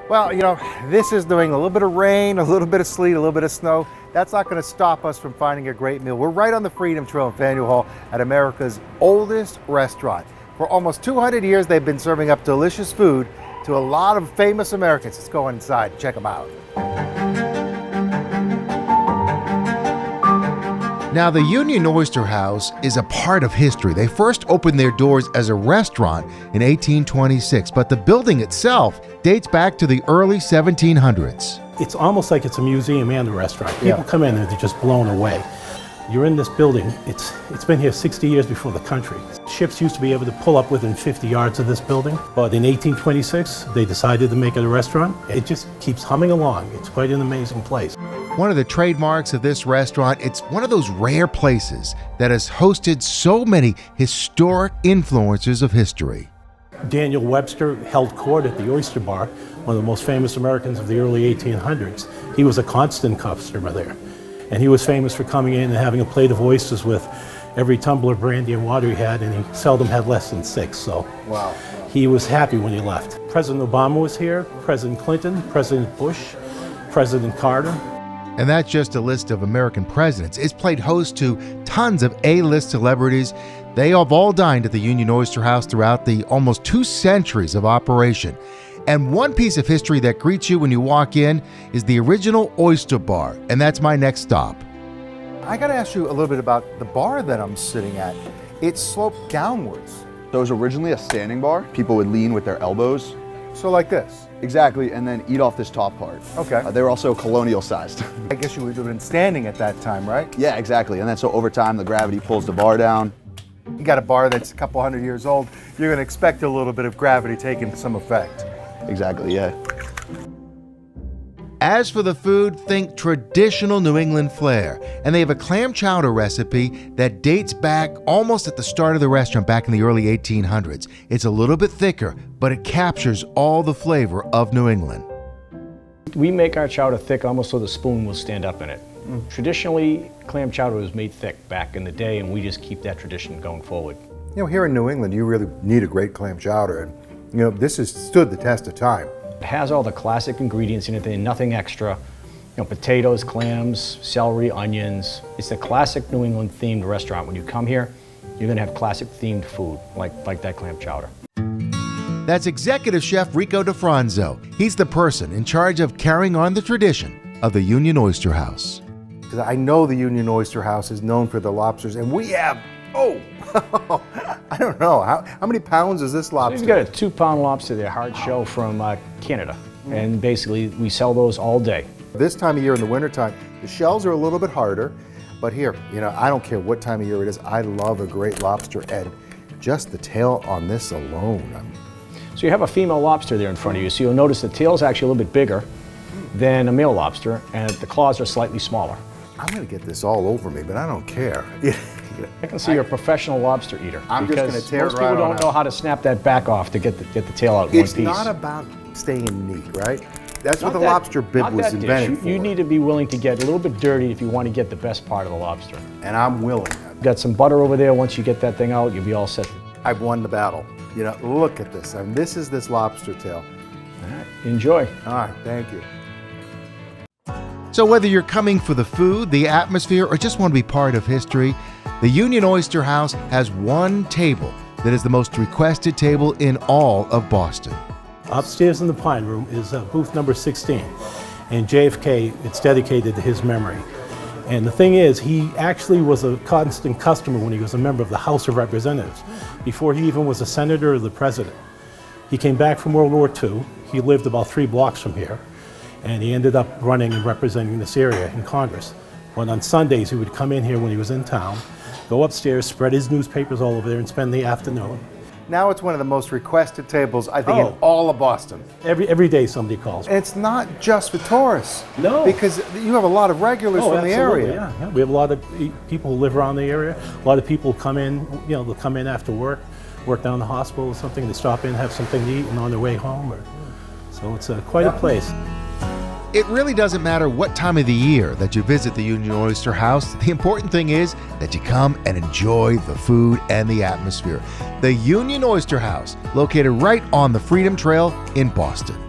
Well, this is doing a little bit of rain, a little bit of sleet, a little bit of snow. That's not going to stop us from finding a great meal. We're right on the Freedom Trail in Faneuil Hall at America's oldest restaurant. For almost 200 years, they've been serving up delicious food to a lot of famous Americans. Let's go inside and check them out. Now, the Union Oyster House is a part of history. They first opened their doors as a restaurant in 1826, but the building itself dates back to the early 1700s. It's almost like it's a museum and a restaurant. People come in and they're just blown away. You're in this building, it's been here 60 years before the country. Ships used to be able to pull up within 50 yards of this building, but in 1826, they decided to make it a restaurant. It just keeps humming along. It's quite an amazing place. One of the trademarks of this restaurant, it's one of those rare places that has hosted so many historic influencers of history. Daniel Webster held court at the Oyster Bar, one of the most famous Americans of the early 1800s. He was a constant customer there. And he was famous for coming in and having a plate of oysters with every tumbler of brandy and water he had, and he seldom had less than 6. So wow. He was happy when he left. President Obama was here, President Clinton, President Bush, President Carter. And that's just a list of American presidents. It's played host to tons of A-list celebrities. They have all dined at the Union Oyster House throughout the almost 2 centuries of operation. And one piece of history that greets you when you walk in is the original oyster bar, and that's my next stop. I got to ask you a little bit about the bar that I'm sitting at. It's sloped downwards. So it was originally a standing bar. People would lean with their elbows. So like this? Exactly, and then eat off this top part. Okay. They were also colonial sized. I guess you would have been standing at that time, right? Yeah, exactly. And then so over time, the gravity pulls the bar down. You got a bar that's a couple hundred years old, you're going to expect a little bit of gravity taking some effect. Exactly, yeah. As for the food, think traditional New England flair. And they have a clam chowder recipe that dates back almost at the start of the restaurant back in the early 1800s. It's a little bit thicker, but it captures all the flavor of New England. We make our chowder thick almost so the spoon will stand up in it. Traditionally, clam chowder was made thick back in the day, and we just keep that tradition going forward. Here in New England, you really need a great clam chowder. And, this has stood the test of time. It has all the classic ingredients in it, and nothing extra. Potatoes, clams, celery, onions. It's a classic New England themed restaurant. When you come here, you're gonna have classic themed food, like that clam chowder. That's Executive Chef Rico DeFranzo. He's the person in charge of carrying on the tradition of the Union Oyster House. Because I know the Union Oyster House is known for the lobsters, and we have, I don't know, how many pounds is this lobster? We've got a 2-pound lobster there, hard shell from Canada. And basically, we sell those all day. This time of year in the wintertime, the shells are a little bit harder, but here, I don't care what time of year it is, I love a great lobster, and just the tail on this alone. So you have a female lobster there in front of you, so you'll notice the tail's actually a little bit bigger than a male lobster, and the claws are slightly smaller. I'm gonna get this all over me, but I don't care. I can see you're a professional lobster eater. I'm just gonna tear it right most people don't know how to snap that back off to get the tail out in one piece. It's not about staying neat, right? That's what the lobster bib was invented for. You need to be willing to get a little bit dirty if you want to get the best part of the lobster. And I'm willing. Got some butter over there. Once you get that thing out, you'll be all set. I've won the battle. Look at this. This is this lobster tail. All right, enjoy. All right, thank you. So whether you're coming for the food, the atmosphere, or just want to be part of history, the Union Oyster House has one table that is the most requested table in all of Boston. Upstairs in the Pine Room is booth number 16. And JFK, it's dedicated to his memory. And the thing is, he actually was a constant customer when he was a member of the House of Representatives, before he even was a senator or the president. He came back from World War II. He lived about 3 blocks from here. And he ended up running and representing this area in Congress. But on Sundays, he would come in here when he was in town, go upstairs, spread his newspapers all over there, and spend the afternoon. Now it's one of the most requested tables, I think, in all of Boston. Every day somebody calls. And it's not just for tourists. No. Because you have a lot of regulars from the area. Yeah. We have a lot of people who live around the area. A lot of people come in, they'll come in after work down the hospital or something, they stop in, have something to eat, and on their way home. So it's quite a place. It really doesn't matter what time of the year that you visit the Union Oyster House. The important thing is that you come and enjoy the food and the atmosphere. The Union Oyster House, located right on the Freedom Trail in Boston.